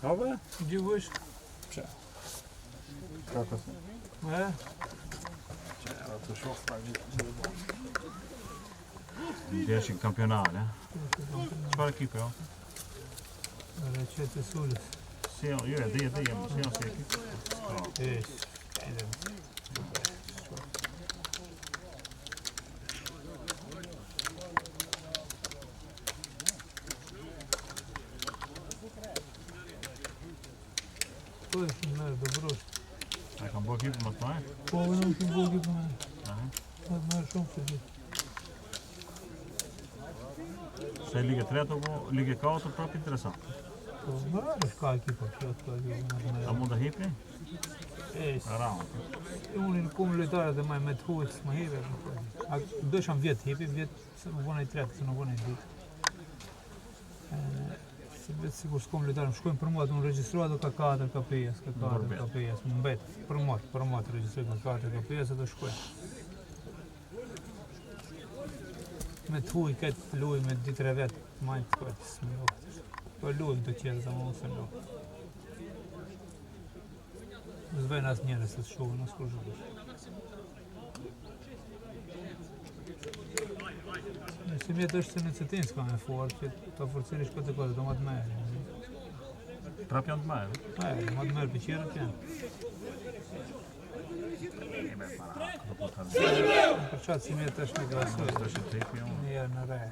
Ove? Gjyvësh. Qa? Kako se? Qa, të shoh pra Ndjesh në kampionat, Çfarë ekipe, jo? Recete Sulis. Si jo, e di, si jo si ekip. Po e shumë merë, dobrosh. A kam bo ekipë më të majë? Po, nuk shumë bo ekipë më merë. Më të merë shumë të gjithë. Se Ligë 3 të po, Ligë 4 prapë interesant. Po, merë ka ekipa, ka ekipa. A mund të hipni? Round. Unë në kumë lojtarët dhe maj me të hujtë, më hipe. A dësham vjetë hipi, vjetë se nuk vëna i tretë, se nuk vëna i ditë. Se vetë sikur s'kom lojtarë, më shkojnë për mua, të më registruat do ka 4, ka 5, ka 4, ka 5, më mbetë, për mua të registruat ka 4, ka 5, e të shkojnë. Me të huj këtë luj me 2-3 vetë, majtë të këtë së më loftë. Po luj do qetë të më ose loftë. Zvejnë asë njërës të shuhën, asë kur zhukës. Si mjetë është se në cëtin s'ka me forë, që të forcirish këtë e këtë, do më të merë. Prap janë të merë? Më të merë për qërët janë. Për qatë si mjetë është në krasoj, njerë në re.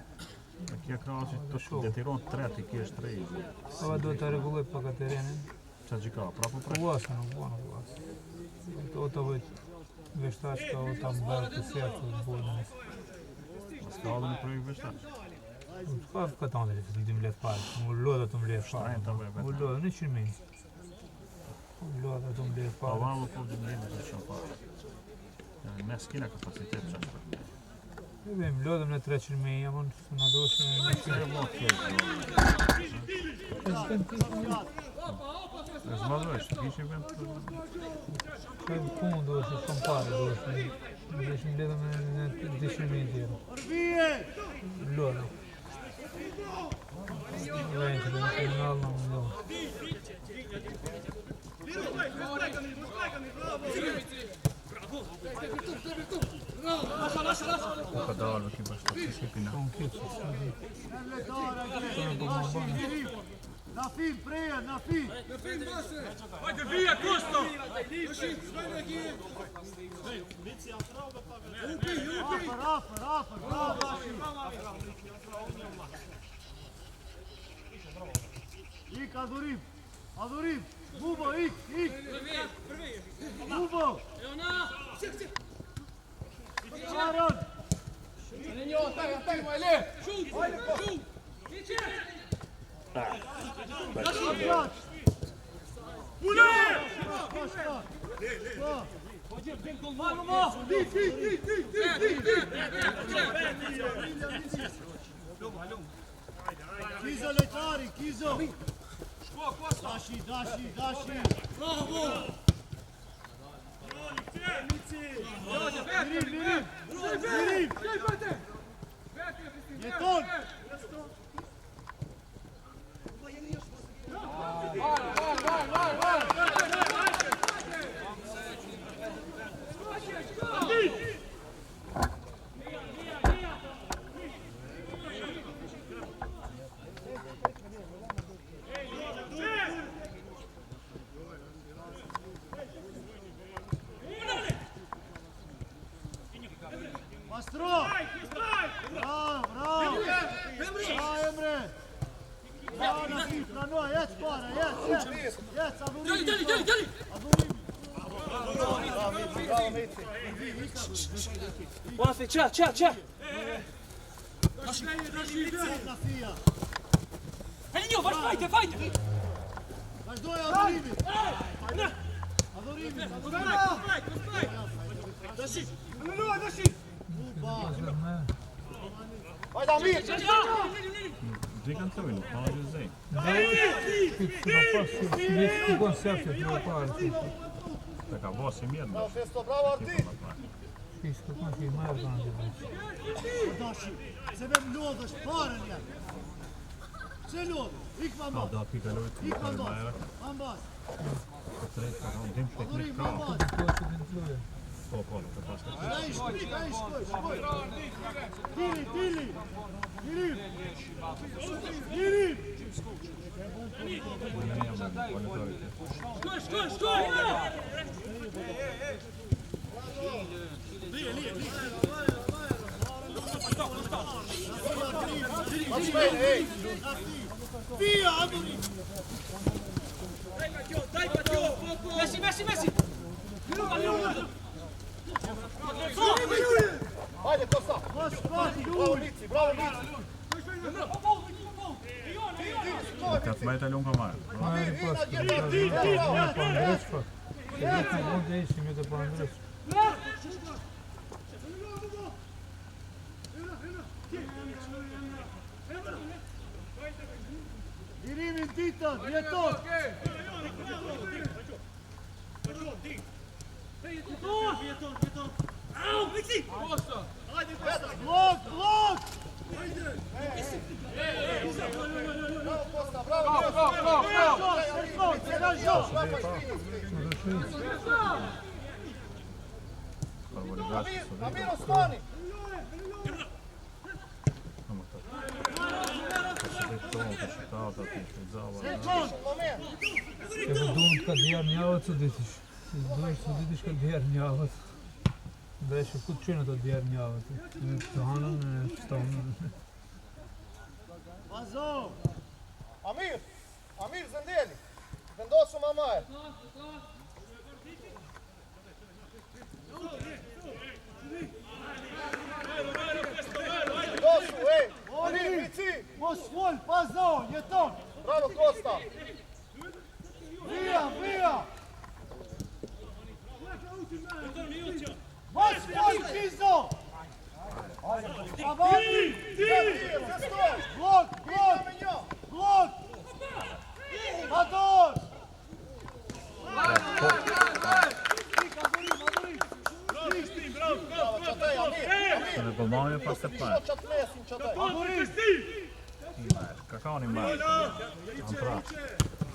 Në kje krasit të detiron 3, të kje është 3. Ova do të regulloj për këtë terenin. Qa gjika, prapo prejtë? Uvasë, nuk uvasë. O të vëjtë veshtaçka, o të mbërë të sjertë të zbojnë. Ska edhe në projekt veshtaç? Ska këtë andër, të të mletë parë. Më lodhe të mletë parë. Më lodhe, në qërmin. Më lodhe të mletë parë. Pavallu po të mletë të shumë parë. Me s'kina kapacitet që është për. Më lodhem në 3 qërmin, jam unë së në doshë në E zmadrojsh, të kishë i vend të... Këtë kumë doshë, shumë pare doshë. Në deshë më ledhem në 2 qërmin tjera. Lodhe. Vejnë që dhe në kriminal në më lodhe. Po ka dalë ki bashkë të shqipina. Na fin, preja, na fin! Hajde via, Kosto! Afer, bravo Dashi! Ik, Adhurim! Bubo, ik! Bubo! Aron! Ataj, Majle! Šut! Kizo lojtari, Kizo! Dashi! Bravo! Mirim! Jeton! Mastro! Bravo! Emre! Bravo, Nafif, na noi, jec para, jec, Adhurim! Dali! Adhurim! Buona fe, c'è! Nafia! Elinio, fajte! Vazhdoj, Adhurimi! Adhurimi! Dashi! Hajde, Amir! Dhe kanë të vinë, pa në gjëzej. Këtë koncepte të në parë. Të ka bo si mjetë. Festo, bravo, Arti! Shkishtë të konë që i marë të në gjëzej. Dashi, se me më lodhë është parën janë. Celor, ik më Ka mbas. da pika lojtë, Ik më më kare mbas. bajera. Më mbas. Të tretë, ka në dim shpejt Adhurim, një më ka. mbas. Po që të ndluje. Po, të paska. Ai shkoj. Tili. Tiri. Më një jam në politorit. Shkoj! Via, Adhurim. Messi! Hajde, Kosta! Mos shkoj, Bravo, Lici, bravo, Lici! Ka të majta lunë ka marrë. Ma e pas të ndrejsh, pa ndrejsh pa. Se vetë në mund të ishim e të pa ndrejsh. Dirimin ditën, jeton. Blok! Bravo, Kosta, bravo! Pa voli gashi së dhe. Amir Osmani! Në më të. Së dhe tonë, të shqitao, të të shqizava. Moment! E vëdojnë ka djerë njavët së ditish. Se zdojnë së ditish ka djerë njavët. Dhe e ku të qenë të djerë njavët. Në të hanën e shtonën. Vazo! Amir Zendeli! Vendosu Mamaj! Vendosu, ej! Amir, Lici! Mos fol, vazo, jeton. Bravo, Kosta! Via! Mos fol, Kizo! Avanti! Blok! Ador! Bravo, qataj, Amir! Se në pëllmami pas të parë. Qatë mesin, qataj! Ka ka unë i marrë. Në pra.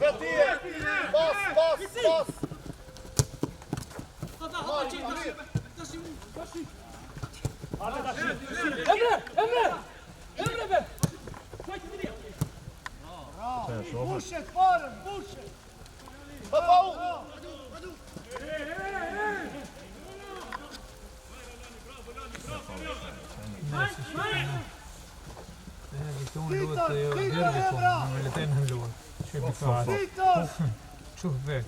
Vetije! Pas! Emre be! Bushet, parën, bushet! Papaul! E në tonë luët të jo djerë po, në militenë në luët. Që e bifarë. Titor! Quk vek.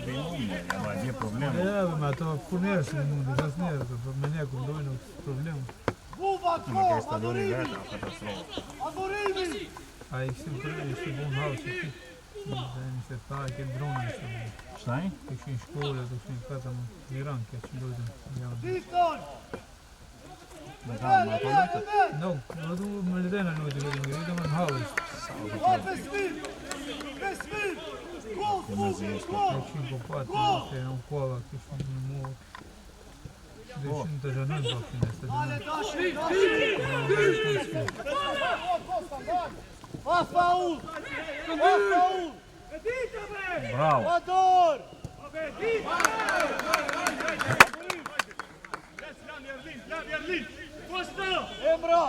Bimumë, jam a dje probleme. Ja, me ato punerë se mundë, gjas njerë, për me ne ku ndojnë problemë. Buba, Më ka ko! instalori Adhurimi! vetë, a katastrofë. Adhurimi! A i kështim për ishte bon hausë, ishte ta, i këtë dronë ishte. Shtaj? Ishin shkolle, të ishin këta më Iran, këtë që ndojnë. Titor! Me ka më ato lëtë? No, në du me lidena lujtë, ngritë me në hausë. O, besmir! Besmir! Gol, gol! Kishin po patë, ishte në kolla, kishin në morë. Dhe ishin të zhënën po kishin e së Ale, zhënën. dashi! Afaul! Afaul! Bravo! Ador! Emra!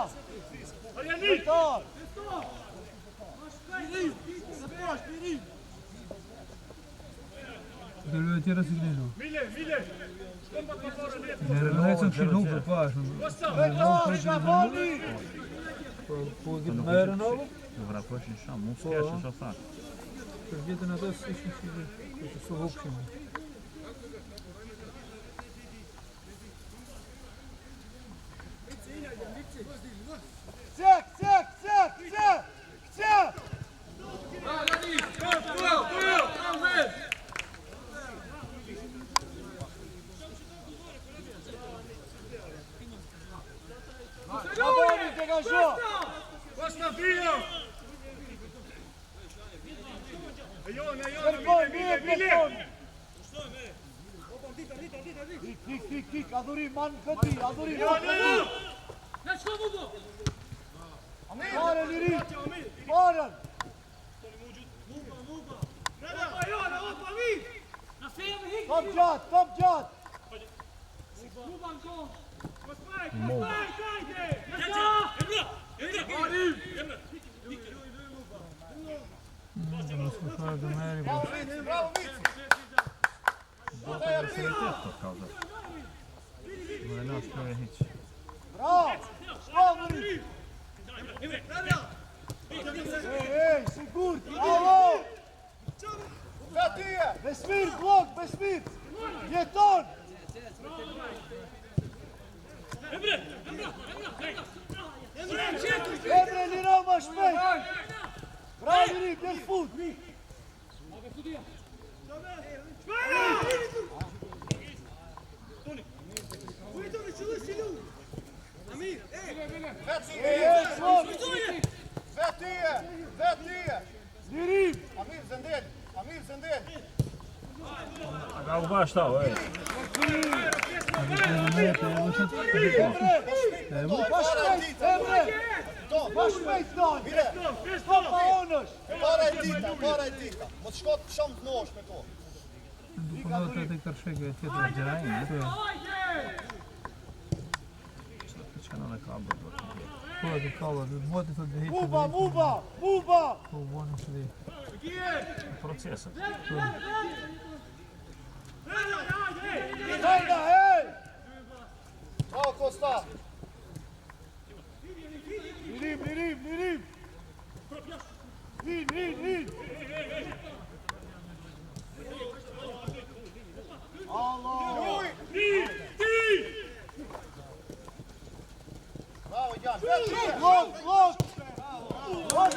Titor! Dhe lujë tjera si këni lu. Në rënëhecën që nuk për pashë. Titor, Shavoni! Po gjithë me rënovu? Në vrapëshin shamë, mu s'kesh është ata. Për gjithën ato së ishin që që su hukshim. Cek, cek, cek, cek! Cek! Shavoni, dégageo! Kërkoj, mirë, Bletoni! Tik, adhurim, manë këti, adhurim, manë këti! Fare Lirin! Fare! Top gjatë, top gjatë! Mos më thua të merri, po. Bravo Vici, bravo Vici. Bota e seritet të kauza. Më e lash për e hiq. Bravo! Bravo Lirin! Ej, sigur! Bravo! Vetije. Besmir, blok, Besmir! Jeton! Emre, Lira ma shpejt! Bravo Lirin, bjerë fut! Vetije. Blok! Vetije. Vetije. Lirin! Amir Zendel. Amir Zendel. Nga u bashtau, e. Emre! Ma shpejt, Emre! Ma shpejt, dojnë! Mire. Pa pa onësh! Para e dita, para e dita. Mos shko të shumë të nosh me to. Duke në të të kërshek e tjetër e gjerajnë, e të Që në kabër do të gjithë. po të kalla, të moti të dhejtë Muba, muba, muba! po vonë që dhe. Proceset. Hajda, hej! Bravo Kosta. Lirim, lirim, lirim! Lin, lin, lin! Allah! Bravo Jan. Vetije. Blok, blok! Blok,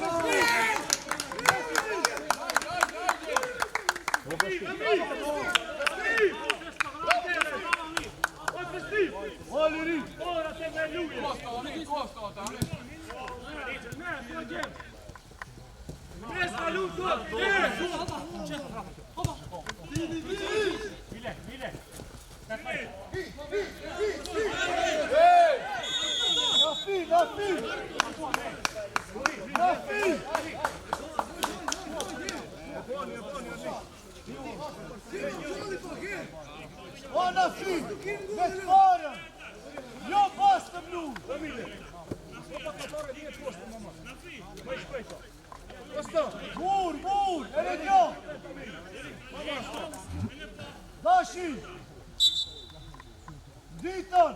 O, lirim! Nafi, Nafi! Nafi! O, Nafi! Me të farën! Jo pas të mnu! Mur, mur! E në kjo! Dashi! Ditën!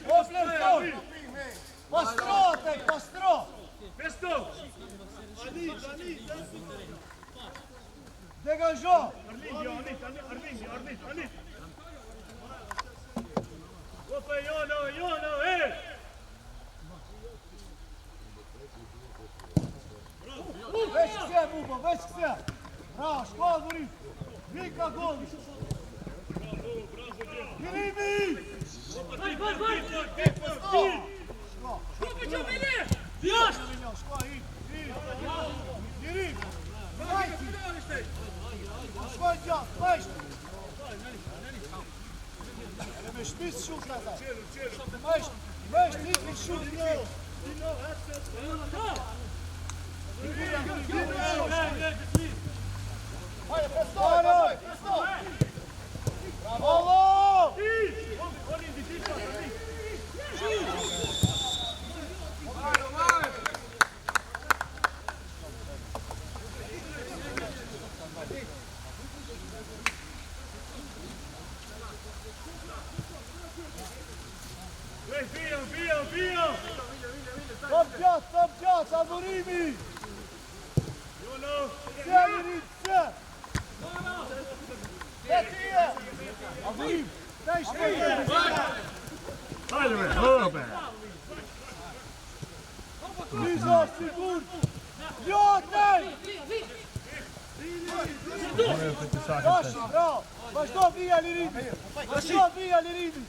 O, pleston! Pastro, tek, pastro! Degazho! Veç këse, Muba, veç këse! Ra, shko dhurit! Vika gol! Girimi! Shko, Girim! Shko gjatë, veshtë! E me shpisë shumë të ta! Veshtë, ikë shumë! Hajde, prestoj, prestoj. Bravo! Top gjatë, adhurimi! Se, Lirin, se! Vetije. Adhurim! Te shpejt! Hajde me, hërë be! Liza, sigur! Jo, tej! Dashi, bravo! Vazhdo vija Lirimi! Vazhdo vija Lirimi!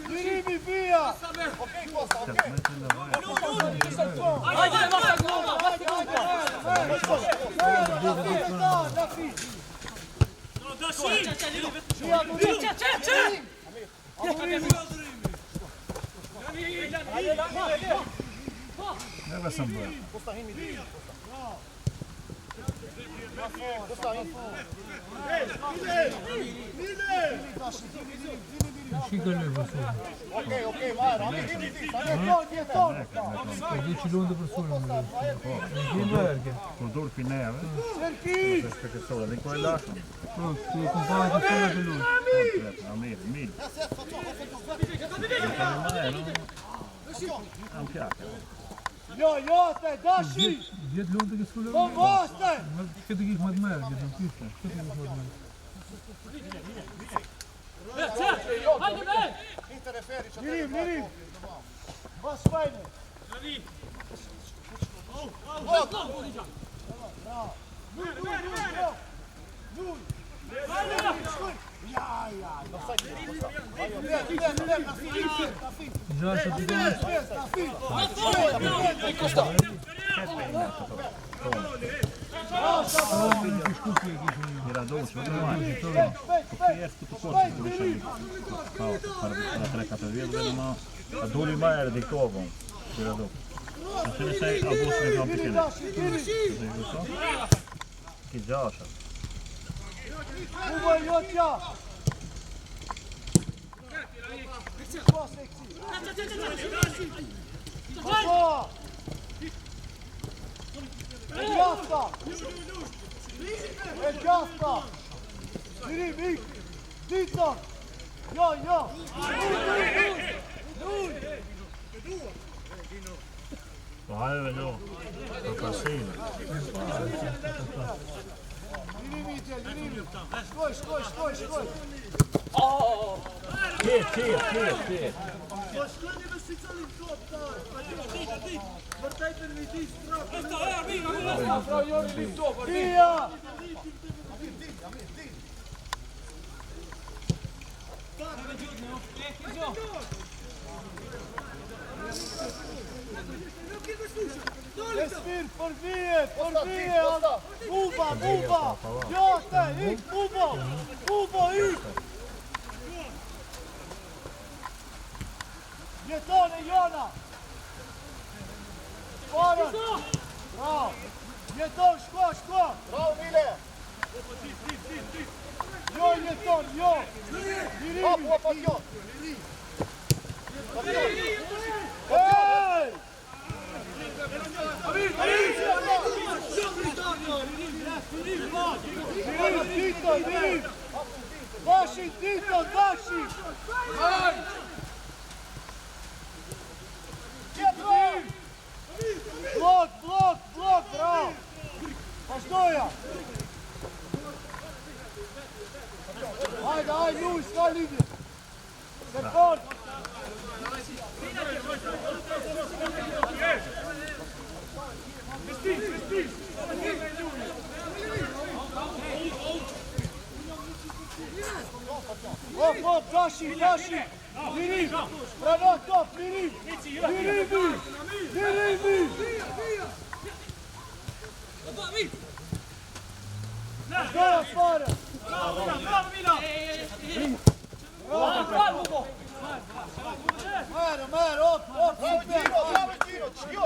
Lirimi vija! Okej, Kosta, okej. Hajde, basta gol, basta gol. Nafi, Neve sam bëjë. Shikoj në vështirë. Okej, marr, ami hini ti. Jeton. Po di që lundë për sulën. Në gjim verke. Kur dur pineve, Serki. se shpekësore, dhe ku e lashëm. Po, ti kompani të sulën të lundë. Amir, mil. Am pjake. Jo, te dashi. Gjithë lundë të sulën. Po vaste. Këtë kish më të merë, gjithë në kishtë. Këtë kish më të merë. Hajde be! Inte referi që Mirim. Bas fajne. Gjashë të gënë. Mira doce, vëtë majë. Po pjesë të koqë të përshëmi. Para 3-4 vjetë dhe ma a doli ma e rediktovën. Mira doce. A që nëse a busë në kam të kene. Ki gjashë. Uva jotja. Papa. El gasta. Mirim. Dito. Jo. Po hajde ve lo. Po pasinë. Mirim. Shkoj. Ti. Po shkojnë me si cëllim top ta. Vërtaj për me di strap. Tia. Esfir, për vijet. Uva. Jote, ik, uva, ik. Jetone, Jona. Para. Bravo. Jeton, shko. Bravo, Mile. Jo, jeton. Mirimi. Hop, jo. Hey! Mirim. Dashi. Blok, bravo. Pashtoja. Hajde, Luis, ka lidhje. Sekund. Hop, dashi. Mirim. Prano top, mirim. Shkoja fare. Merë, hop. Gino, ç'jo?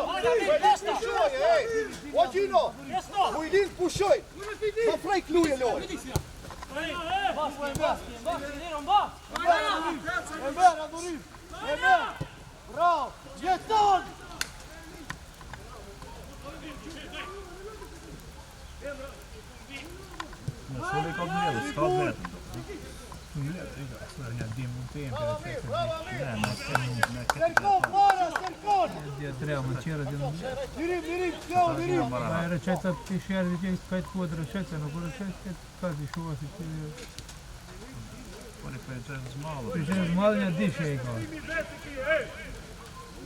O Gino. Ujlin pushoj. Ma frej kluje loj. Ember, bravo, jeton! Në soli ka të mjellë, s'ka vetëm. Serkon, para, serkon! Mirim, Ma e recetat të shjerë që kajtë kuat recetë, nuk recetë ka të shua si që... Por i përgjën zmalë. Përgjën zmalë një dishe i ka.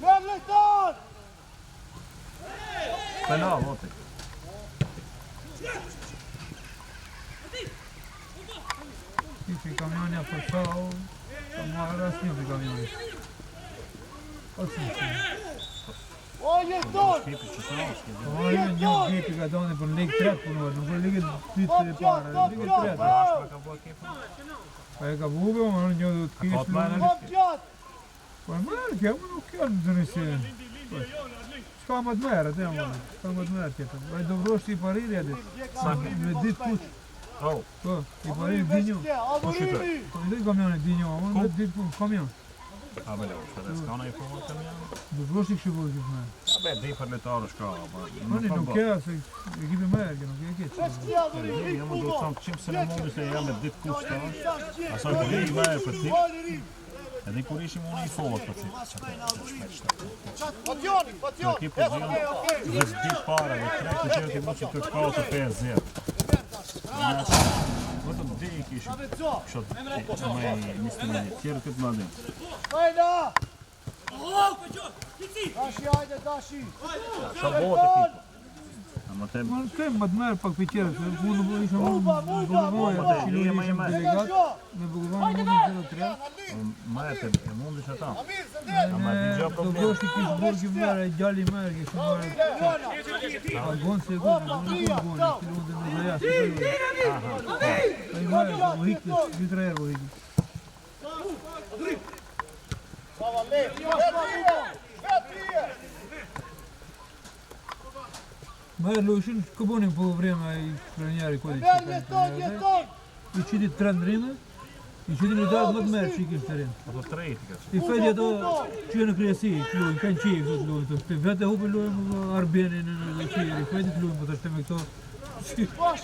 Merleton! Penal, oti. Që i kamionja për shau, ka marrë asë një për kamionja. O si. O jeton! Kipi që të roshke. Po jo një ekipi ka doni për ligë 3 punuar, nuk për ligë 2 e para, ligë 3. Ka bua kipi. Pa e ka bugo, më një do të Ka kish. të marrë Kom gjatë! Po marrë kjo, më nuk kanë dënisin. Ska më të merë, atë më. Ska më të merë tjetër. Ai do vrosh i pariri atë. Me ditë kush. Oh, Po, i pariri dinjo. Adhurimi! Po i kamionit dinjo, unë me ditë punë kamion. a be leo, shkëtë s'ka në i formë të mjanë. Do vrosh i kështu bëj gjithë. A be, dhe i përletarë shka, Oni nuk ka se ekipi më erë, nuk e ke. Veçti adhurimi! Jam do të thonë qimë se në mundu se jam me ditë kush të është. Asaj për i me e për ti. Edhe kur ishim unë i formë për ti. Patjoni, patjoni! Ekip për gjithë, dhe s'ditë para, dhe tre të qërë të mu që të 4-5-0. Vëtëm dhe i kishim. Kështë që me njështë në një tjerë këtë më adin. Hajda! Dashi, hajde, dashi! Sa botë ekipa. Ama te Ma kem më të merë pak për qërë, se unë nuk ishëm Bogovaja, Bogovaja, që nuk ishëm delegat, me Bogovaja në 03. ma e te e mundi që ta. Ama Ne di gjë do problem. vroshti kishë burgi mërë, gjalli mërë, kishë mërë. A gonë se gonë, gonë, kështu lundë në zaja, se gonë. A i mërë, u hikë, 2-3 erë u hikë. Bravo, le! Vetrije! Mërë lushin, këbonin po vrema i krenjari kodit që Ver, ka jeton, i jeton! I qiti 3 ndrime, i qiti një darë më të merë që i kishë të rinë. Apo trejti ka. I fejtë ato që në kryesi, të lujnë, kanë qivë të lujnë, të vete hupe lujnë arbenin në qirë, i fejtë të lujnë, po të shte me këto,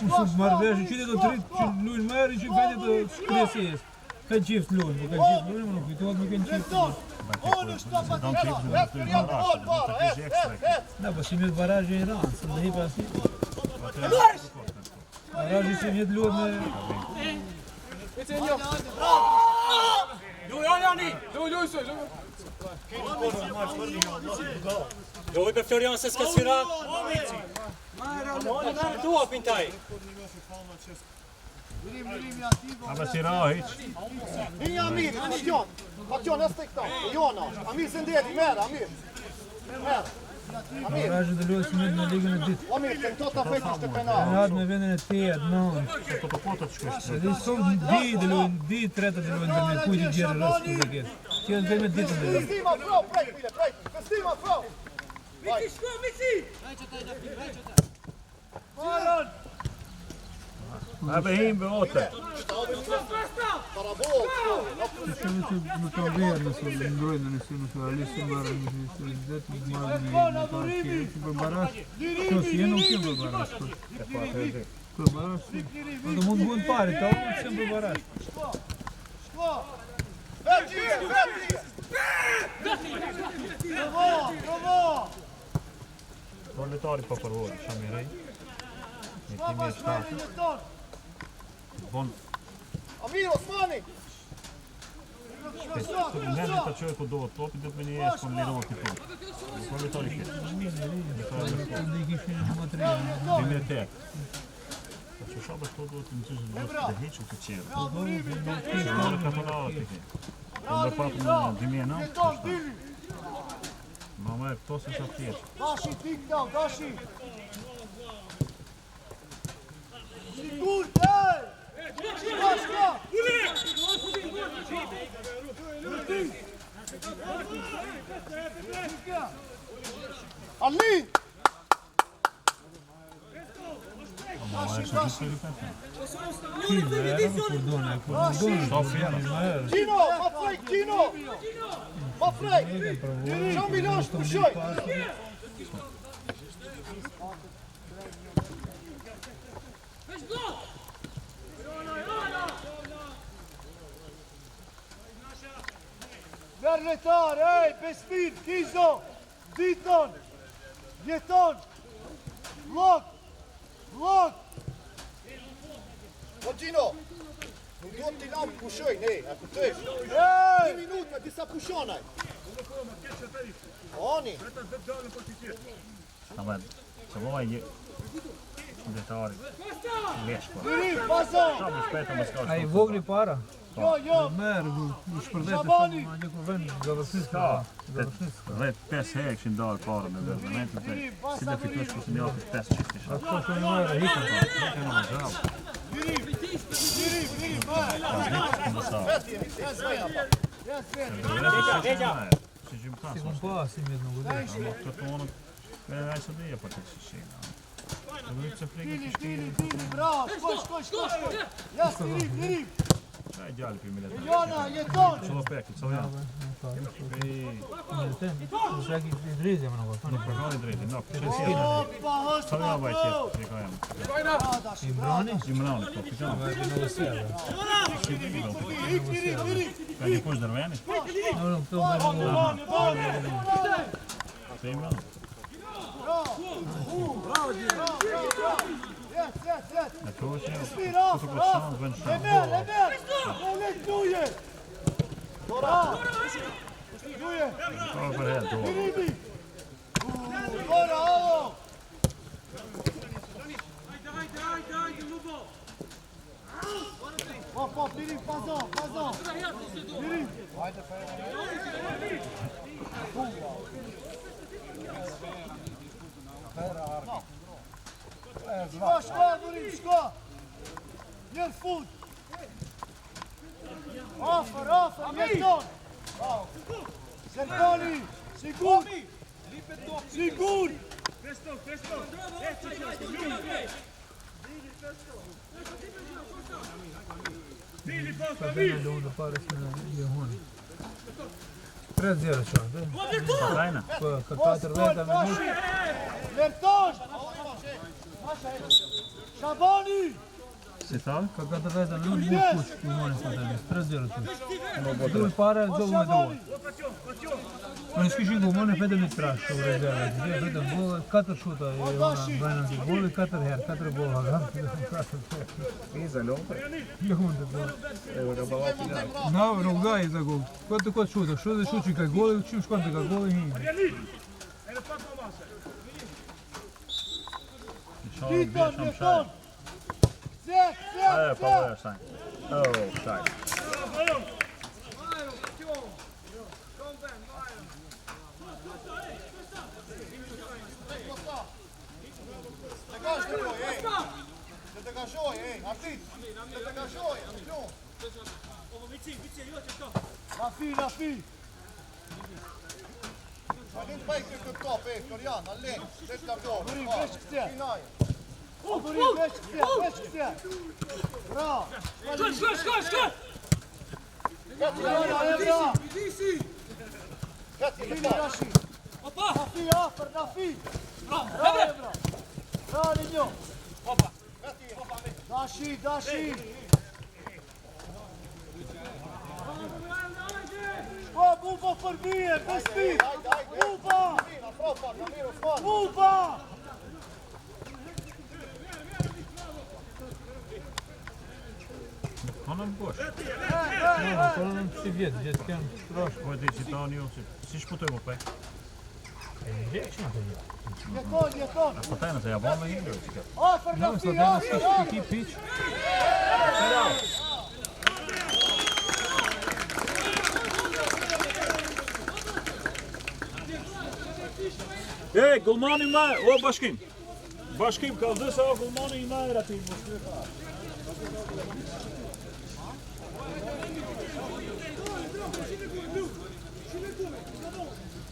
unë marvesh, i qiti të tritë që lujnë merë, i që fejtë të kryesies. Kanë qivë të lujnë, po kanë qivë të lujnë, më nuk fitohet me kanë qivë të lujnë. Onu shto pa Don ti që do të marrësh, do të kesh ekstra. Da, po si me të barajë e ranë, se më hipa si. Barajë si me të lujnë me... Dove per Florian se ska sfira? Tua pintaj. Mirim, jativo! Ama si ra hiç. Një Amir, patjon. Patjon, e stë këta. Jona. Amir se ndjeti, merë, Amir. Merë. Amir, Barajë të lujnë si me në ligën e ditë. Amir, të këto të fejtë ishte Në penal. radë me vendin e 8, 9. Të potët shkosh. Edhe son di të lujnë, di 3 të lujnë dhe me kujtë gjerë rësë për dhe këtë. Që dhe me ditë në dhe. Festima, bro, prej, pile, prej. Festima, bro. Maron! A be him be ote. Parabol, Që që më të verë nëse ndrojnë nëse në alisë marrë nëse dhe të marrë në parkirë, që për barash, që si e nuk jem për barash. Për barash, do mund bëhen pari, ta unë që jem për barash. Shko! Vetrije, vetrije. Provo, provo! Proletari po përvojë, Shamirej. Një Shko time pas shtatë. meri, jeton! Bon, Amir, Osmani. ne të qojë ku dohet topi, dhe të me një jesë po në lirohet të topi. Proletari këtë. Të ndi kishin në material. Dime e tek. Që shabë këto duhet të mësishë në duhet të heqë të qërë. Shkore ka të lavë të këtë. Në me patë në 2009, Jeton, dili! ma me këto se sa tjetë. Dashi, tik down, dashi! Sigur, ej! Shko, shko! Ali. Ma e që gjithë të ripet. Ki verë, kurdone, kurdone. Kino, ma frej, Kino. Ma frej. Qa Milosh pushoj. Verletar, ej, Besmir, Kizo, Diton, jeton, blok, blok, O Gino. Nuk duhet t'i lam pushoj, ne, e kuptesh. ej, 2 minutë me disa pushonaj. Oni. Ama, që vova je qytetari, lesh po. mirim, bazon, Shabë shpeta më s'ka A i vogli para? Jo, Merë, u shpërdet e Shabani! shumë, ma një kur vend nga vërsiska. Vetë 5 herë këshin dalë parë me verëmentin të si dhe fitush kësë një ofis 5 qifti shatë. Ato të një merë, hitën. E në gjallë. Si gjim ka, Si kun pa, si mjetë nuk u dhe. të tonët, e rajsë dhe e për të qëshina. E vërë që frikë të Viri, bravo, shkoj. Ja, Viri. e gjallë për milet. Jona, jeton. Qëllo pekë, qëllo janë. Shaki i drejtë më nuk Nuk përgani drejti, nuk, që si janë. Opa, hështë Qëllo janë vaj qëtë, që ka janë. Imrani? Gjimrani, po, që janë. Viri. Ka një kush dërveni? Nuk të më Se Imrani. Yes. E to është një, Spira, këtu këtë shanë, vënë shanë. Emer. Ele duje. Bravo. Duje. Ka për herë, do. Viri. Bravo. Opa, Viri, pazon. Viri. Shko, Viri, shko. Njërë fut. Afer, jeton. Zerkoni, sigur. Ka bene lundë pare së në jehoni. 3-0 që, dhe? Patajna? Po, ka 4 minutë. Lertosh. Shabani. Si thalë? Ka 4 minutë mu kush, jehoni së të 3-0 që. Dullë pare, zogu me dollë. Në s'kishin gumone fete me trash, u rezerve. Dhe vetëm bollë, 4 shuta e ona bëjnë në bollë, 4 herë, 4 bollë haga. Iza lopë. Lundë, bollë. E vë ka bala të gajë. Na, nuk gaj za gol. Këtë shuta, dhe shutë që ka gol, që shkon të ka gol e hinë. Jeton. Zek. E, pa vërë shajnë. Oh, shajnë. Na fi. Vuri, veç këtje. Vuri, veç këtje. Bravo. Shko! Jona, e bravo. Vini, Rashi. Nafi, afer, nafi. Bravo, e bravo. Bravo, Linjo. Dashi. Shko, buba për bije, bez fit. Buba. Konë më bosh. Po në si vjetë kemë trash. Po e ti që ta një, si shputoj më pek. E një vjetë që në të vjetë. Jeton. Patajna se ja bon me hingër. Afer, Në, nafi, së të në afer. s'kishë ki piq. E, Gulmani ma, o bashkim. Bashkim, ka dhe sa Gulmani i ma e rati.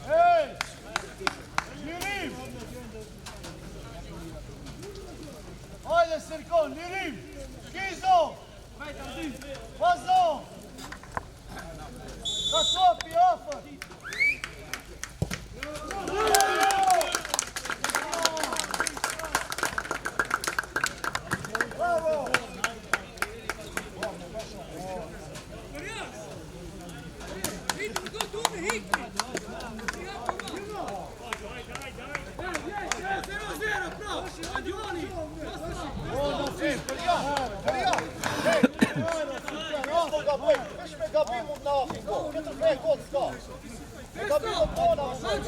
Hey! Lirim! Hajde, Sirkon, lirim! Kizo! Vazo! Kasopi, afer! Bravo! Vesh me gabim mund na afin go. Këtër me kod s'ka. Me gabim mund na afin.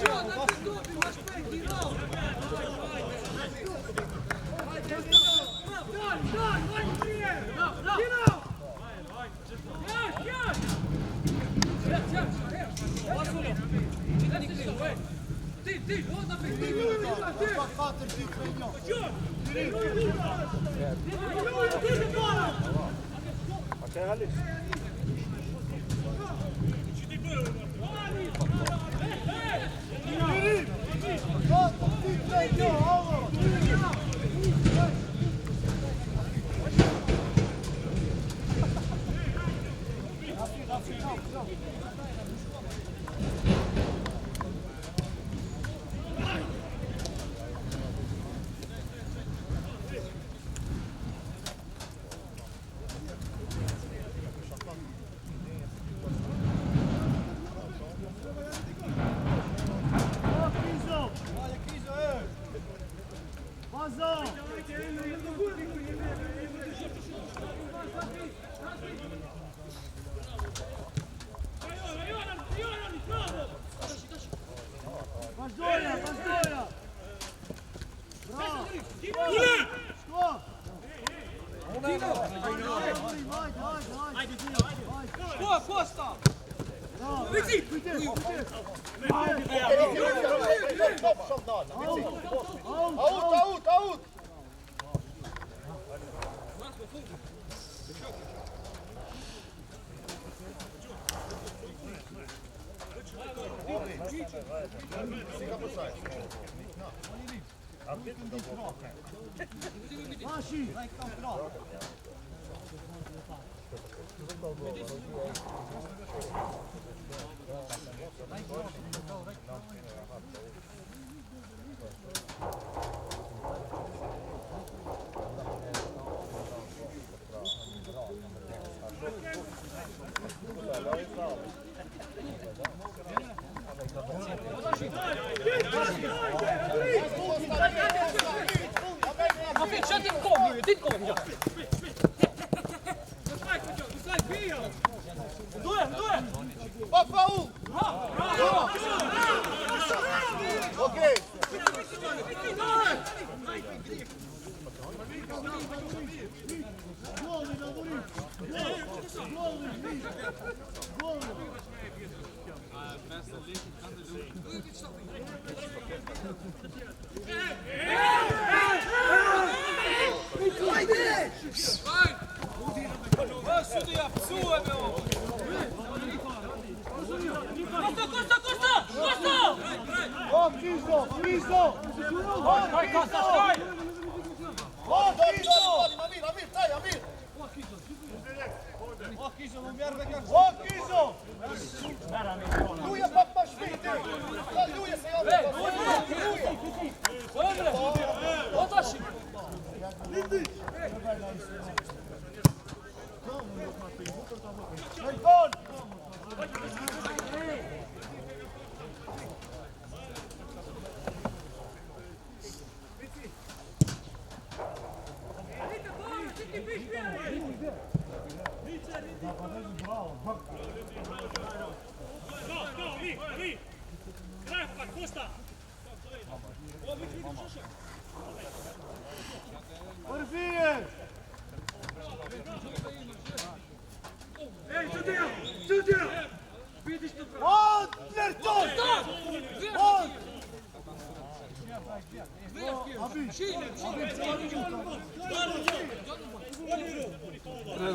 Out!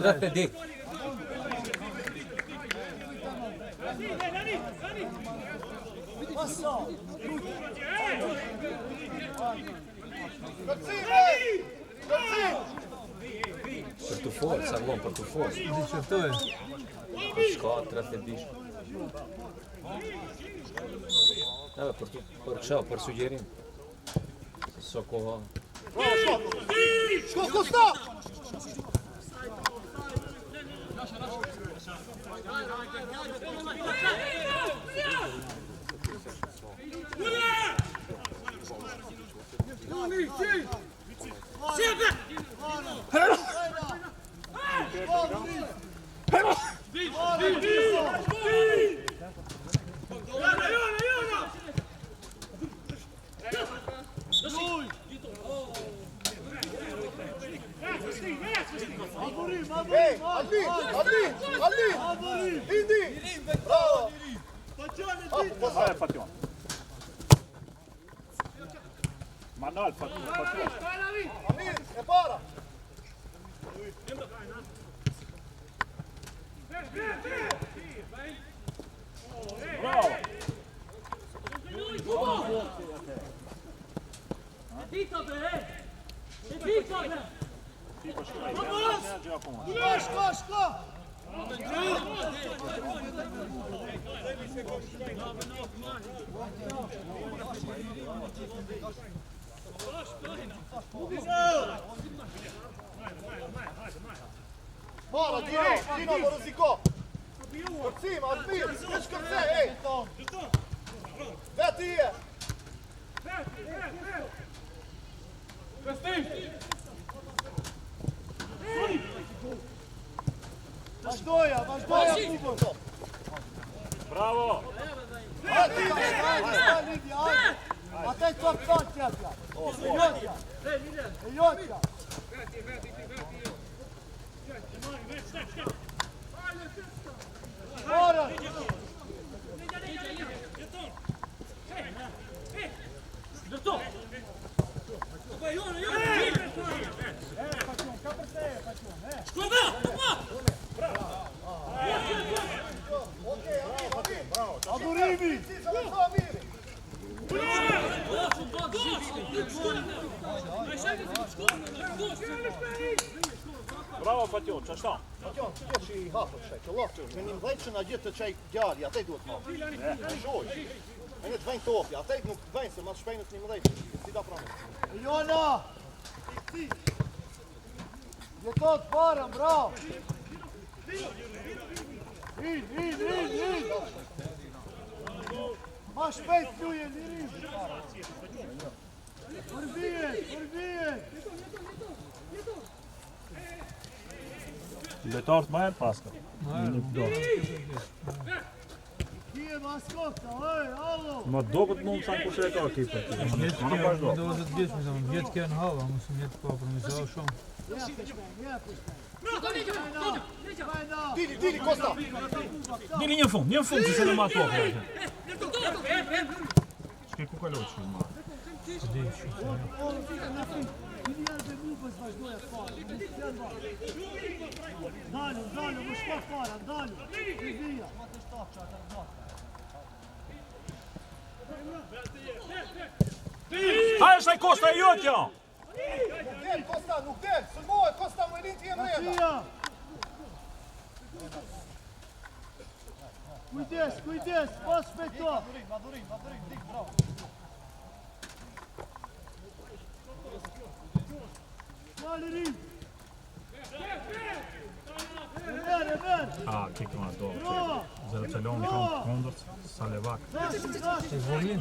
Rapidi. Për të folë, sa vonë për të folë. Shka, 30 dish. Për kësha, për sugjerim. So koha. Shko, Kosta! Manal, Fatjon. Amir, e para. Bravo! Shko! Para, Gino, më rëziko. Kërcim, Almir, s'kesh kërcej, ej. Veti je. Vazhdoja, Kubo. Bravo! Veti je. Ajde. Ataj to këton tjetja. E jotja. Ora! Adurimi! Bravo, Fatjon, që ashtë? Fatjon, që që i hapët shaj, që loftë, me një mdhejtë që nga gjithë të qaj gjarë, atej duhet ma. Shoj, me një të vejnë topi, atej nuk të vejnë, se mas shpejnët një mdhejtë, si da pranë. Jona! Jetot parën, bravo! In! Ma shpejt pluje, lirin! Përbijet! Letartë ma e paska. Kije maskota, oj, allo! Ma do këtë mund sa kushe e ka ekipa. Vjetë kjo, do të vjetë, vjetë kjo në hava, mësë vjetë pa përmisao shumë. Dili, Kosta! Dili një fund që se në ma tokë. Shke ku kalot shumë ma. Dalë, më shko fara, dalë! Vizija! Hajde shaj Kosta e jotja! Nuk del, Kosta, nuk del! Sëlmohet, Kosta, më rinë t'je mreda! Vizija! Kujdes, pas shpejto! Madurin, dik, bravo! Dalë rin! E ver! A, kikë ma do. Zërë Celoni kondët, Salevak. Dashi! Volin,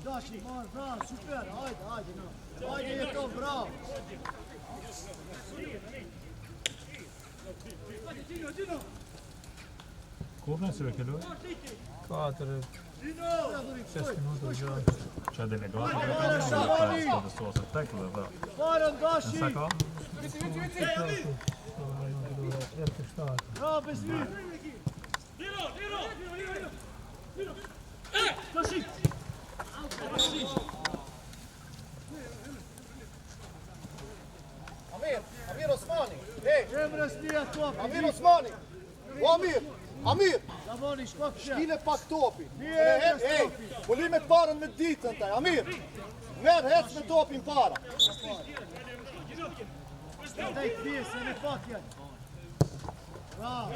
Dashi, marë, bravo, super, hajde, no. Hajde, jeton, bravo. Kur në se ve keloj? 4, 6 minuta gjë. Që e delegatë dhe ka në të sosë të tekë dhe dhe. Parën, Dashi! Nësa ka? Bravo, Besmi! Dashi! Amir Osmani! Ej! Emre smija topi! Amir Osmani! O Amir! Lavoni, shko kështë! Shkile pak topi! Ej, Ej! Polimet parën me ditën taj! Amir! Merë hec me topin para! Daj këtije, se në fatjen! Bravo!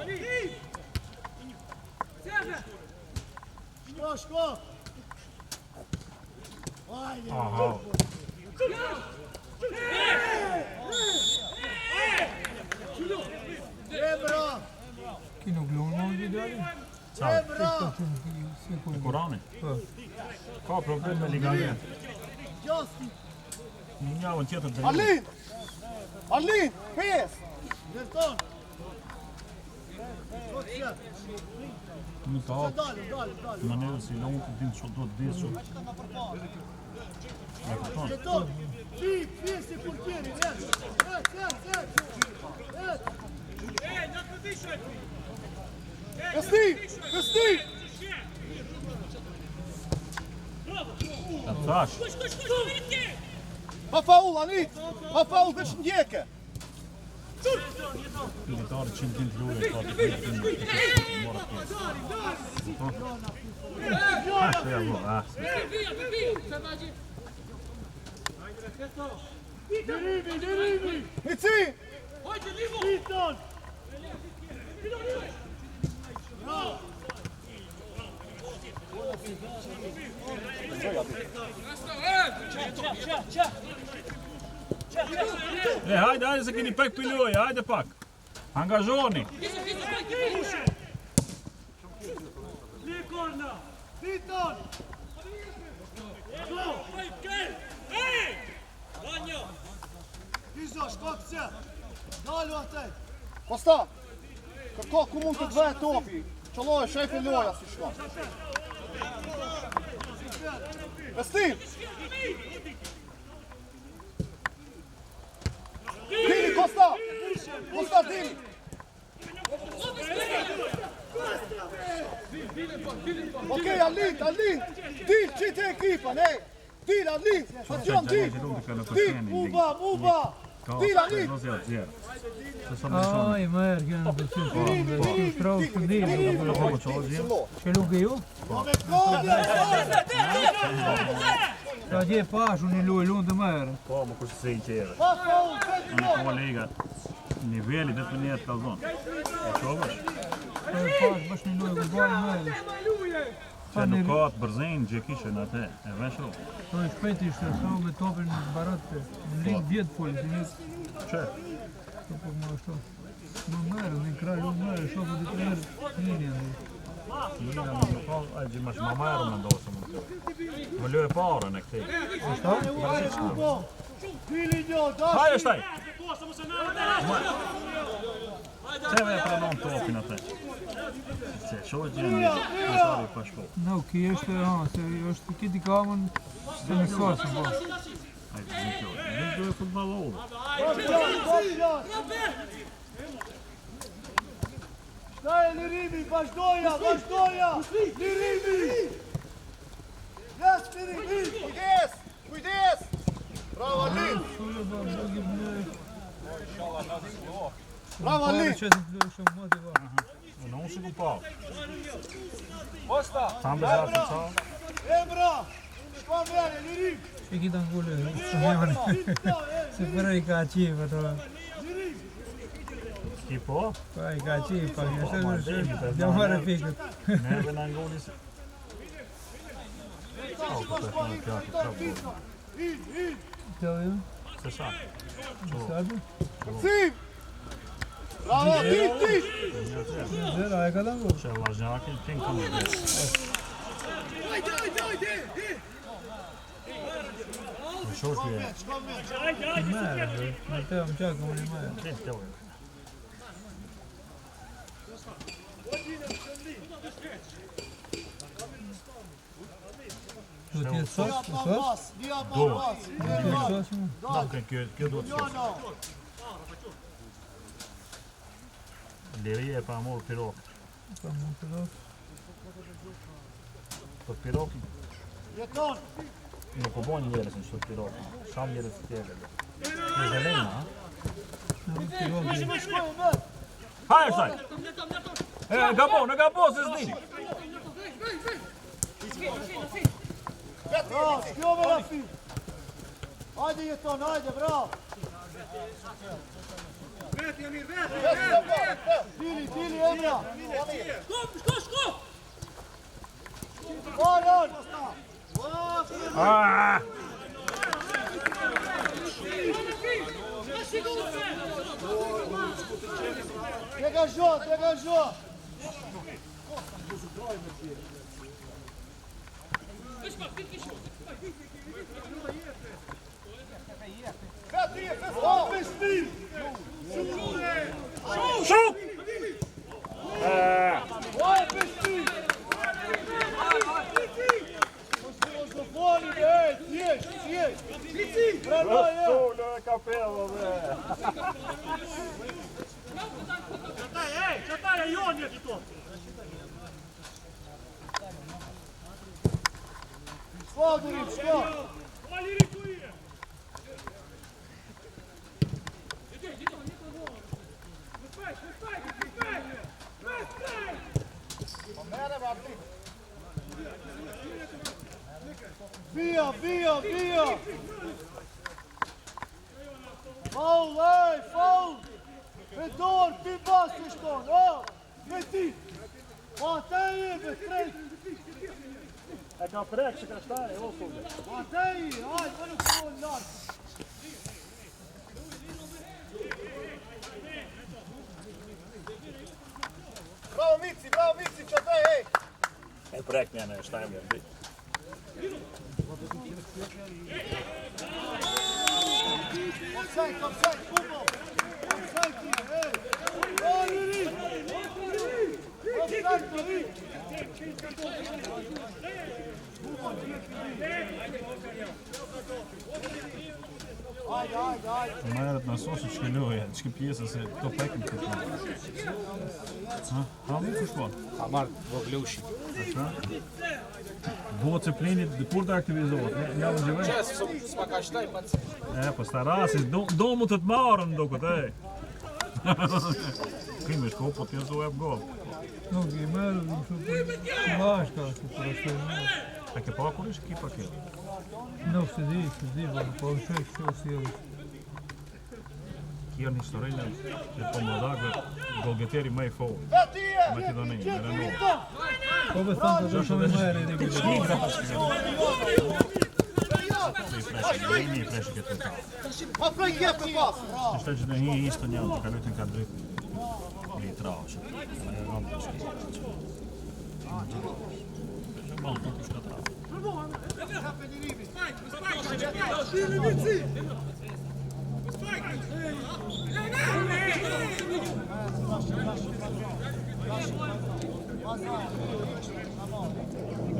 Shko! Ajde! Aha. Emra! Ki nuk lunë më në idealin? Emra! Kurani? Po. Ka problem me ligament. Gjasti! Një njavën tjetër dhe një. Arlin! Pes! Nërton! Shko të qep! Në të hapë. Dalë! Në nërë si lonë të dinë që do të disë që. Me këton. Nërton! Pi si portieri! Et! Vestin! Ta thash. Pa faul, Anit! Pa faul veç ndjeke! Militarë që në të luje, ka të të mora pjesë. Ashtë e alo, ashtë. Dirivi! Mici! Piton! Hajde se keni pak për luje, hajde pak. Angazhoni. Likorna! Piton! Izo, shkot se! Dalu atej! Posta! Kërko ku mund të të vejë topi. Qëlloj, shefi loja si shko. Vestin! Dini, Kosta! Kosta, Dini! Okej, Alit! Dil, qitë e ekipa, ne! Dil, Alit! Fëtjon, dil! Muba! Dil, Alit! Aj, merë, kjo në përqyrë, kjo shtrau shkëndimë, që luke ju? Ka gje pash, unë i lunë të merë. Po, më kështë se i qere. Unë kolega, nivelli dhe të njerë ka zonë. E qovësh? Ka pash, bash një lunë këtë bajë merë. Se nuk ka atë bërzejnë që kishe në atë, e veshro. To e shpeti ishte, sa me topin në baratë, në linë vjetë folë, si një... Që? Po po më ashtu. Më merë, në kraj unë merë, shoku dhe të merë, një një. Një në ka, a gjë mash ma merë më ndosë më. Më lë e pare në këti. Ashtu? Hajde shtaj! Qeve e pranon topin atë? Se shohë gjë një nësari pa shko. No, ki është, se është kiti kamën se në sasë, po. Hajde, një kjo. Një kjo e futballovë. Shtaj Lirimi, vazhdoja! Lirimi! Jes, Lirimi! Kujdes! Bravo, Alit! Shule, ba, bëgje më Bravo, Alit! që të të shumë më të ba. Unë si ku pa. Tam dhe zarë të ca. Emra! Shko mene, Lirim! Që kita ngullë, shumë janë. Se përre i ka qipë, ato. Ki po? Pa i ka qipë, pa një shërë, gjamare fikët. Neve në ngulli se... Au, këtë e në kja këtë trabë. Të ju? Se sa? Sabi? Sim! Bravo, Alit! Zera, e ka të ngullë. Që Lajnjakin, kënë këmë dhe. Në shoshë e... Merë, në te më qakë më një merë. Kënë të kjo e. Do t'jetë sos? Do. Do t'jetë sos më? Nuk e kjo do të shoshë. Liri e pa morë pirok. Pa më të do. Po pirok Jeton! nuk u bojnë njerës në qëtë pirok. Sham njerës të tjere. Në zelena, ha? Hajë shtaj! E, në gabo, se s'dini. Bravo, shkjove Rafi! Hajde Jeton, hajde, bravo! Dili, Emra! Shko! Bajan! Dégagea! Šut! Capelo, velho. Çataj, Joni, aqui, tô. Shko, Durim, shko! Via, via, via! Faul, ej, faul! Me dorë, ti basë të shtonë, me ti! Ma te i, me trejt! E ka prek që ka shtaj, o fulle. Ma te i, ajë, më nuk shtonë lartë! Bravo Mici, që te, hej! E prek njene, shtaj më jërbi. Offside, futbol! Offside ti, ej! Liri! Offside, Liri! Ajde! Merët në sosi që këlloje, që këtë pjesë se to pekim këtë shumë. Ha më kushpon? Ha marrë voglushi. Duhet që plenit dhe kur të aktivizohet, një më gjëve? Qesë, s'ma ka shtaj pa të E, po sta rasis, do mu të të marën do këtë, ej. Kime shko, po t'jen zdo e për gol. Nuk i merë, nuk shumë për bashka, që për është e merë. A ke pa kur ishë kipa këtë? Nuk se di, po në shek që o si edhe. Kjo një historinë që po më dhakë golgeteri më i fo. Makedoni, në Renault. Po me thënë të shumë i merë, i Një freshë këtë të. Ma prej kje për pasë! Ishte që të një ishtë një, të ka lutin ka dritë. Li trao që. E rëmë të shkë. Malë të të shkë trao.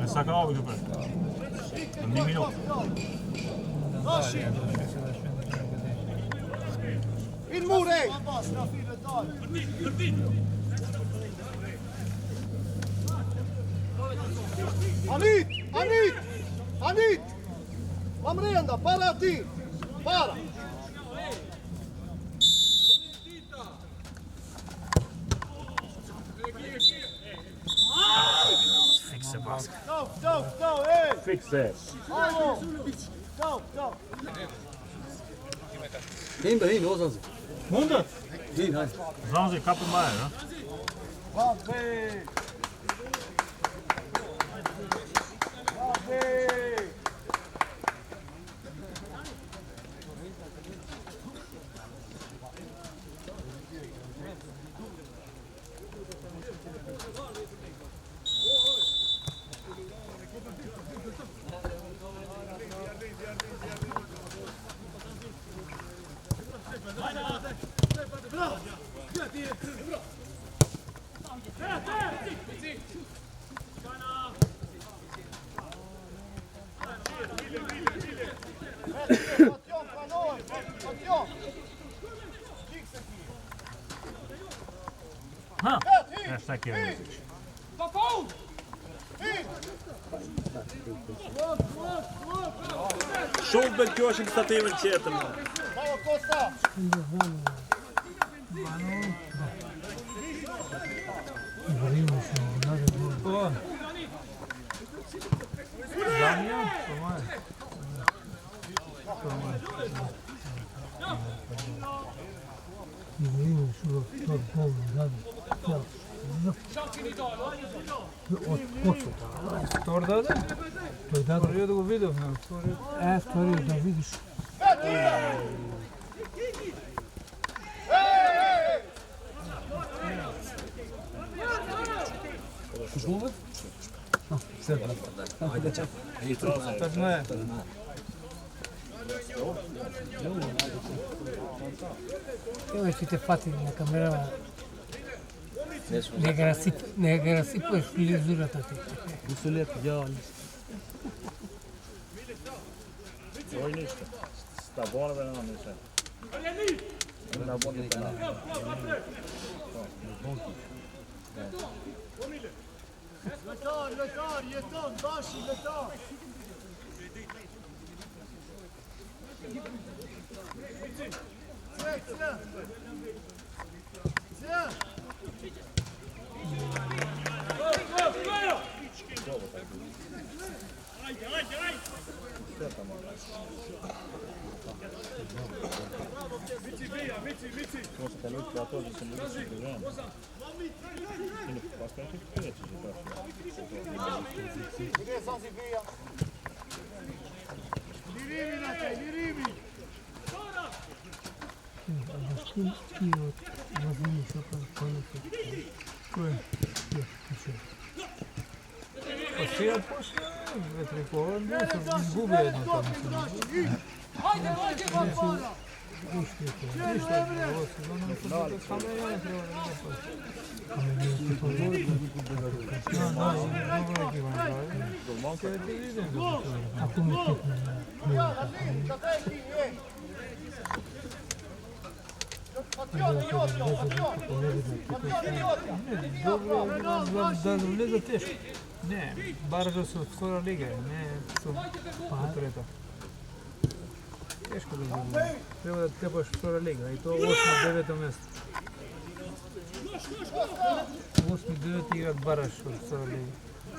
E sa ka avi këpër? Në një minutë. In mur, ej! Anit! Mam renda, para ti! Para! Fikse baskë. Stop, ej! Fikse. Alo! Stop! Hin, o Zanzi. Mundet? Hin, hajde. Zanzi, ka për majë, ha? Vabbè! Ha? E shta kjo e nëzish. Shumë bëtë kjo është në stativën qetër. Majo Kosta! Po. Damja, po majë. Torë dhe dhe? Torë dhe ku video, torë dhe vidiš. Tak me. Evo ćete fatiti na kamera. Ne ga rasipuješ frizurata ti. Nisu lijepi, djavali. Oj ništa. Sta borbe nema ništa. Na borbe pa nama. Letar, jeton, bashi, letar! Може та людка теж се не вisi дивен. Или паска ти крече же така. Gdje sam si bija? Dirimi na te, dirimi! Ti od mazini šopa koliko. Ko je? Pa sija pošle, vetri povodne, sam izgubio jedno tamo. Ništa je to, ovo sezono mi to bude samo jedan treba da ne pošle. Dobro ekipan pravi. Sve ti idem do toga. Ako mi tekne. Za te ti je! Dobro, da влезе тежко. Не, Баржа са от втора лига, не са от трета. Тежко да влезе. Трябва да тепаш втора лига и то 8-9 место. 8-9 играт Бараж от втора лига.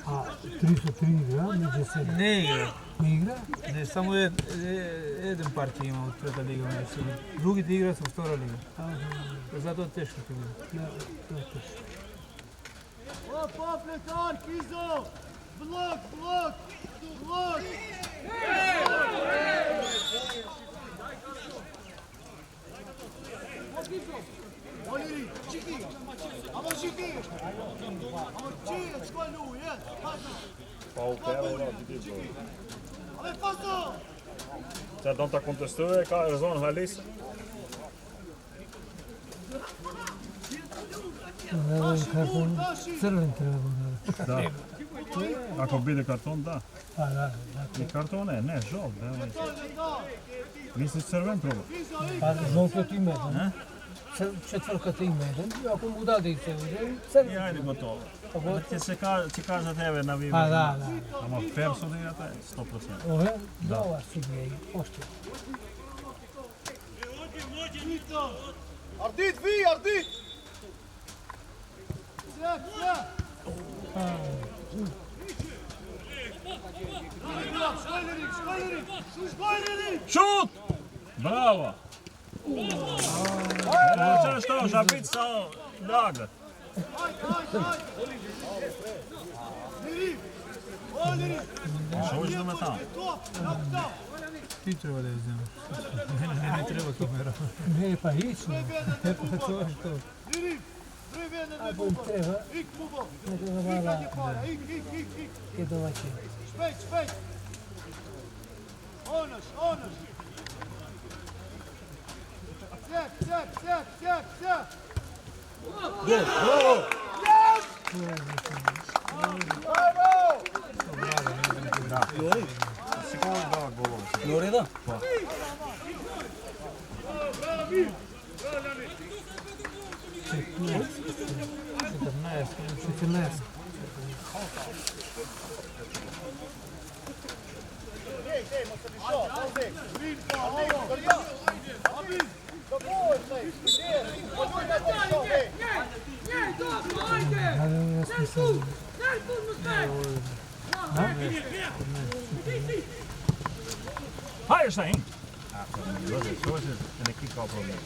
A 303 игра, među sebe. Не игра. Ne igra? Не, само един партия има от трета лига među себе. Другите играт са от втора лига. Zato je teško to bilo. To je teško. Op, letar, Kizo! Blok, blok! Blok! Oliri, čiki! Amo čiki! Amo čiki, školju, jed! Pa u pera i rad i ti Ale paso! Sad de ta kontestuje ka e zonë halis. Ovo je karton, crven treba da. Da. Ako bide karton, da. Pa da. I karton ne, žol. Misliš crven proba? Pa žolkot ima jedan. Četvrkata ima jedan. Ako mu dade crven, crven. I ajde gotovo. Ti ti kaže tebe na vive. Pa da. Ama perso da igrate 100%. Ove? Dobar su bije, pošteno. Ardit, vi, ardit! Sjak, sjak! Škojlerik, škojlerik! Škojlerik! Šut! Bravo! Ovo što, žabic sa laglet. Lirik! Olirik! Što hoćeš da me tamo? Top, top, top! Ti treba da izdemaš. Ne treba kamera. Ne, pa ići. Pa to je to. Lirik! Privene ne Ako bubo! treba, Ik bubo! ne treba Ik vala kad je para, ik! je domaći. Špeć, špeć! Onoš, onoš! Sjak, sjak, sjak, sjak, sjak! Sikovi dva golova. Lori da? Bravi! 14. Ej, måste vi köra, Ardit! Vinta, ovo! Abin! Dobro, säg! Vad du är där, så, hej! Ali raspisali. Hajde šta in! Što je neki kao problem.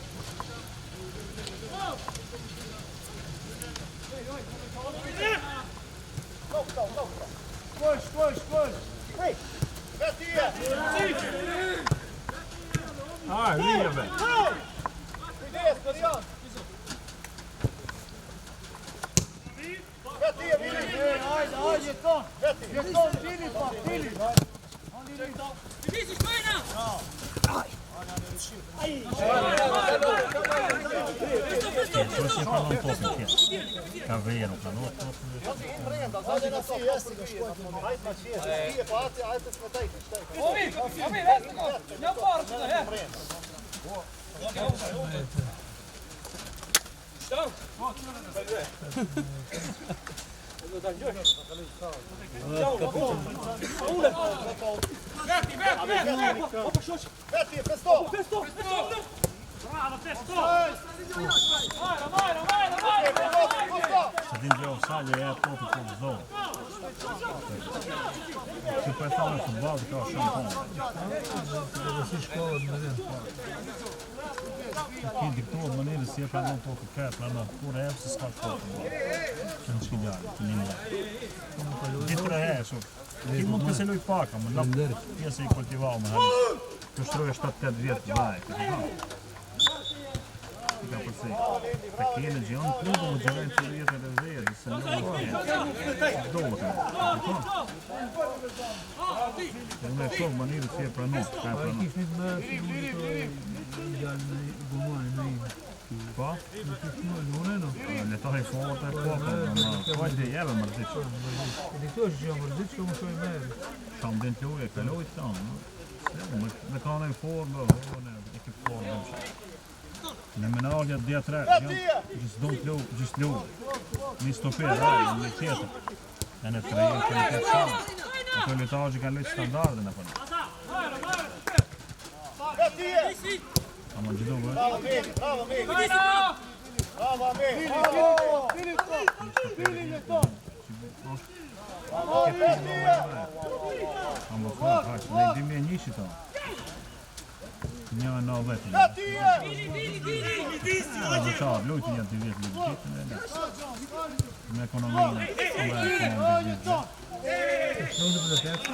Koš, koš, koš! Hej! Vet i je! Aj, lijeve! Idé, Skarian! Vet i je, Vili! Ej, ajde, ajde, to! Vet i! Je to Filip, pa, Filip! Što si pa non poslije? Kavero, pa non poslije. Inbrända, så hade jag sett att det skulle vara ett match. Det är på att jag inte smäller dig. Jag bara så här. Veti, festo! Se din që offside e topi po zonë. Si po e thamë në futboll ka shumë punë. Dhe si shkollët me dhe. Ti diktohet mënyrë si e pranon topi ka pranon kur e se s'ka shkollë. Që në shkiljarë, të një mëllë. Ditë për e shumë. Ti mund të se loj paka, më në pjesë i kultivau më harit. Të shtrojë 7-8 vjetë vaj. Ka përsi, të kene gjë në klubu më gjërën që vjetë e dhe dhe se në më kene. Do të e me shumë mënirë si e pranon, ka e pranon. Kishit me figurë të ideal në gumani në ime. Pa? Në kishit me lune, no? Letoj forte e pokë, po e dhe jeve mërzit. E di këto është që jam mërzit që më shoj merë. Shamë din të uje, kaloj të tanë. Me ka në i formë, ekip formë. Në menalja djetre, gjithë do të gjithë lu, një stoper, në tjetër. E në treje, që në këtë shamë. Ato letajë kanë lejtë standardin e përnë. A më gjithu, bërë? Bravo, Meli! Bravo, Meli! Bravo, Meli! A më fërë, haqë, në i dimi e njëshi ta. Një në vetë. Në qarë, lujtë një të vjetë një të vjetë. Me ekonominë, me ekonominë vjetë. Shkronde për të tekë?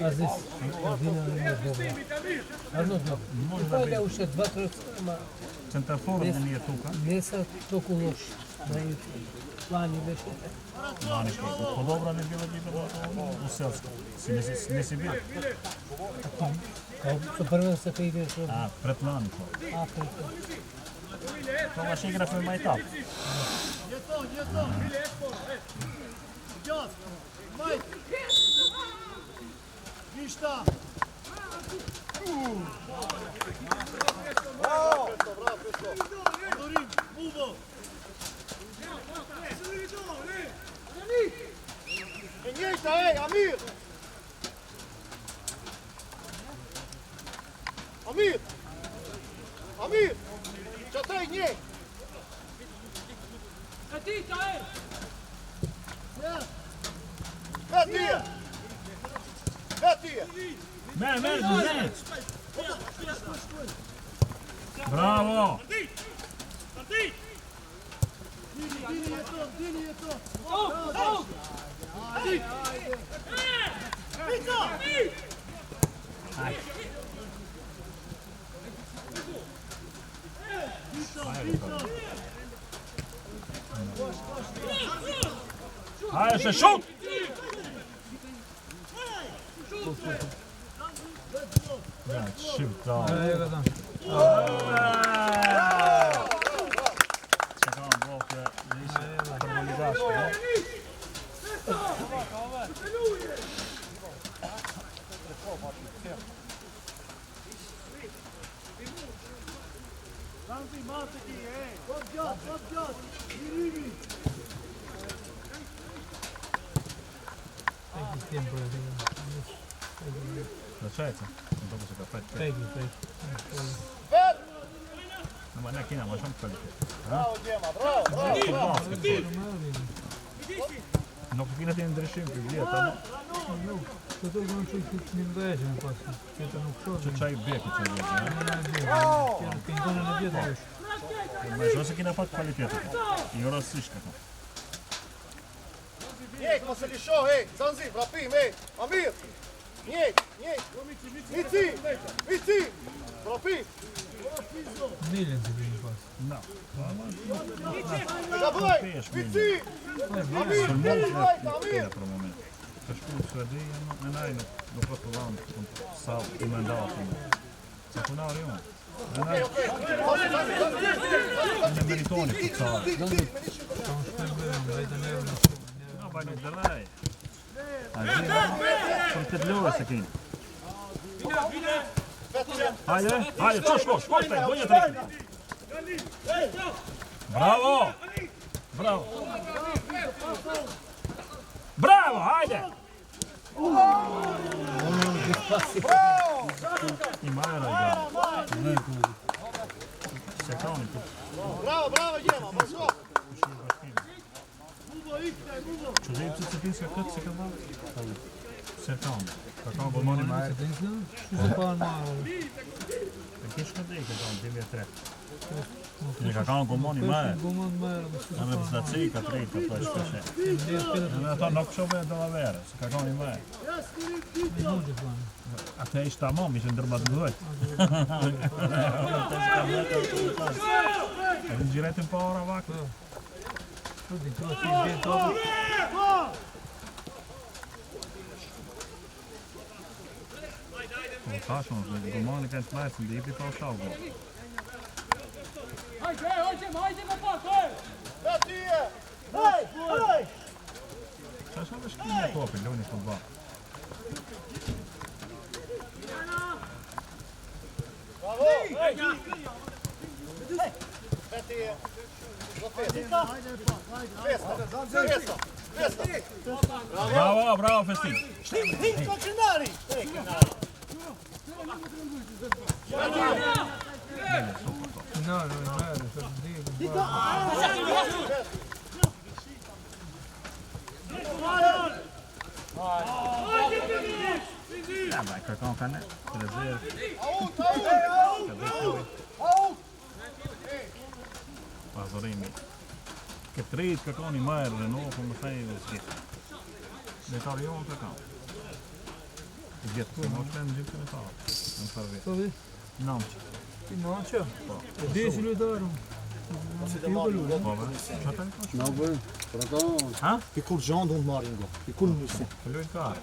Aziz, Ardina në një dobro. Arno dobro. Pojda u shetë batrët, Centraforën në një tuka. nesa të kullosh. Plani veshë. Lani shkoj. Po dobra në bjeve gjithë u selska. Si nisi bjeve. Ka të përven se të i dhe shumë. A, pret lani po. A, për Po ma shikra për ma i tapë. Gishta! Bravo! Bravo, Dorim, Uvo! E njëjta, Amir! Amir! Amir! Që të një! Vetije! Vetije! Merë! Bravo! Dini je to! Hajde se šut! Ja, šip dao. Čekam Bog je nisi prvoligaški, ne? Tanti, mate ti, Odjat, Irimi! Začajte, dobro se ga fajte. Pegi. Ma ne kina, ma shumë të kvalitet. Bravo, Gjema, bravo! Nuk kina të ndryshim për vjetë, ama Të të gënë që i një mdhejshë në pasë, që të nuk shohë. që qaj beki që vjetë. Që të ndonë në vjetë është. Ma shumë se kina pak kvalitetet, i rësisht këto. Njek, mos e lisho, Zanzi, vrapim, Amir! Njek! Mici! Vrapim! Miljen të një pasë. No. Gaboj! Mici! Amir! Për Kjeri mund vajta, të Amir! kene për moment. Të shku të Suedi, në naj nuk po të dhamë sa i me nda të më. Sa punari unë. Në naj në meritoni për të salë. Ka në shkëmbë, në vejtë në evë në No, baj nuk dëraj. A gjithë, për të të lore se kinë. Hajde, shko, shkoj, do një të rikë. Bravo! Bravo! Bravo, hajde! I Majer ga. Sekani tu. Bravo, bravo, Gjema, bravo. Që dhe i pëse të pinë se këtë se ka marrë? Sekani. Ka kanë gomoni Majer. Shu se pa në marrë. E kish këtë dhe i këtë kanë, 2003. Në ka kanë gomoni Majer. Gomon marrë. Në me përsta cik, ka trejt, ka të shpeshe. Në ato nuk shove e do la vere, se ka kanë i Majer. Ate ishtë tamam, ishtë ndërba të mëdojt. E në gjiretin pa ora vakë. Di këto që i bje të Në tashmë, në gomani kanë të majtë, në dhe i pita o shau. Qa është në shkimi e topi, luni të ba. Bravo, bravo Festin. Ja, ma kërkon ka ne, të rezervë. Pazorimi. Këtë rritë kërkon i Majer dhe në po më thejë dhe s'gjetë. Dhe tarë jo në kërkon. I gjetë, se më është në gjithë të në tarë. Në tarë vetë. Të vi? Namqë. Ti në që? E di si lutarëm. Po, be? Qa të rikon? Na bërë, për ato... Ha? I kur gjanë do në marrin go. I kur në nësi. Të lujtë karë.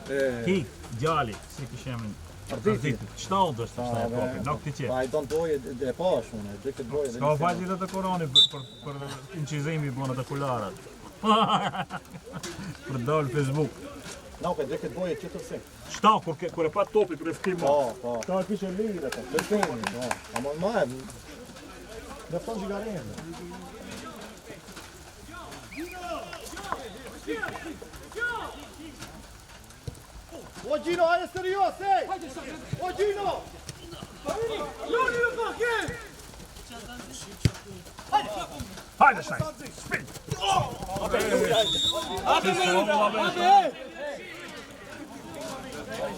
Kik, gjalli, si këshemin. Arditit. Qëtallë dështë të shtajë topi, nuk t'i qetë. Pa i donë boje dhe pash unë, dhe këtë boje dhe Ska faqë dhe të koroni për inqizimi bënë të kularat. Për dalë Facebook. Nuk e dhe këtë boje që të si. Qëta, kur e pa topi për e ftima. Pa. Ta e kishe lirë të, të temi, pa. Ama në majë, dhe fëton gjigarinë. O Gjino, hajde serios, ej! O Gjino! Hajde, Shtajn! Spin!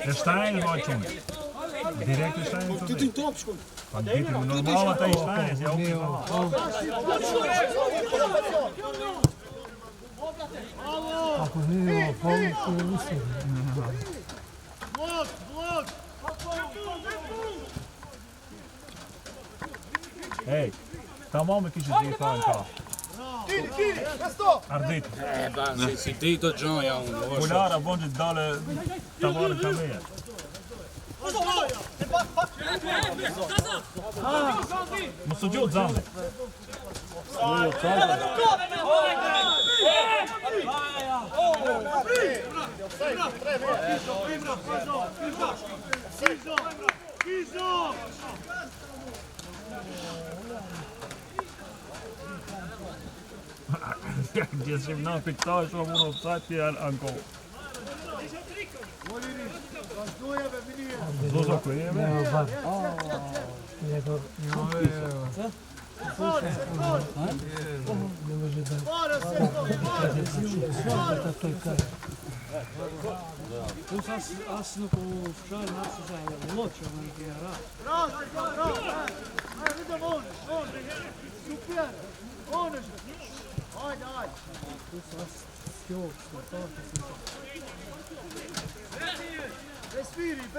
E Shtajn va qëmë. Direkt e Shtajn të dhe. top shkull. Pa në ditë më normal ata i Shtajn, si ja u Ako një falë që e usi. Ej, tamam e kishë dhe i thajnë ka. Tiri, resto! Ardit. Si ti të gjoja unë, Kulara bon që dale të marë të meje. Më së gjotë zande. Gdje shim na piktaj shumë unë offside që janë anko. Zozo ku jeme? As nuk u fshan, as u shajnë, loqë më në kjera.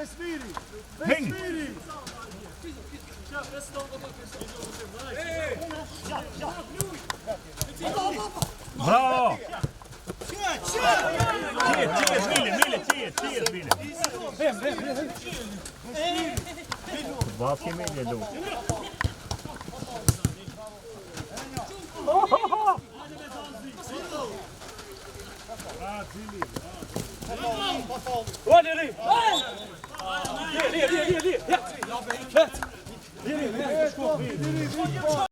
Besmiri! Bravo! Qijet, Mile! Bab kemi një lu.